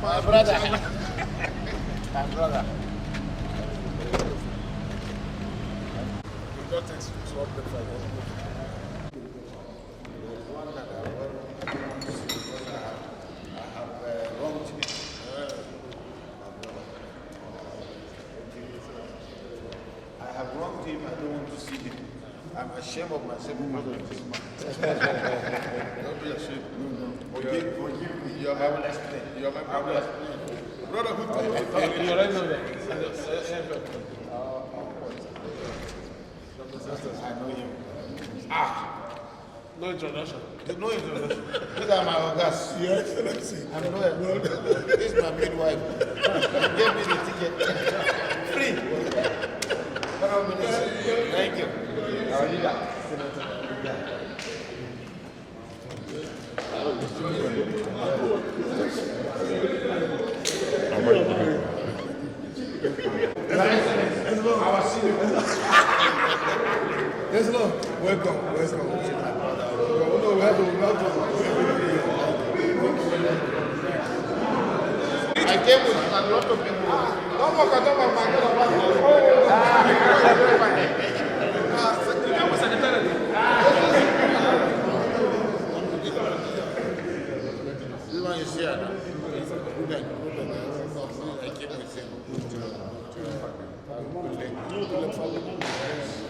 My brother. My brother. We got things to swap them for I have wronged him. I don't want to see him. I'm ashamed of myself. Don't be ashamed. Forgive me. You are I will explain. You are my I will brother. explain. Brotherhood. You already know that. I know him. No introduction. No introduction. These are my organs. Your Excellency. I'm Noel. This is my midwife. He gave me the ticket. Free. Thank you. Our leader. Our senior. Yes, Lord. Welcome. Welcome. No, we have to. I came with a lot of people. Don't walk on top of my God. This one is here. I came with him.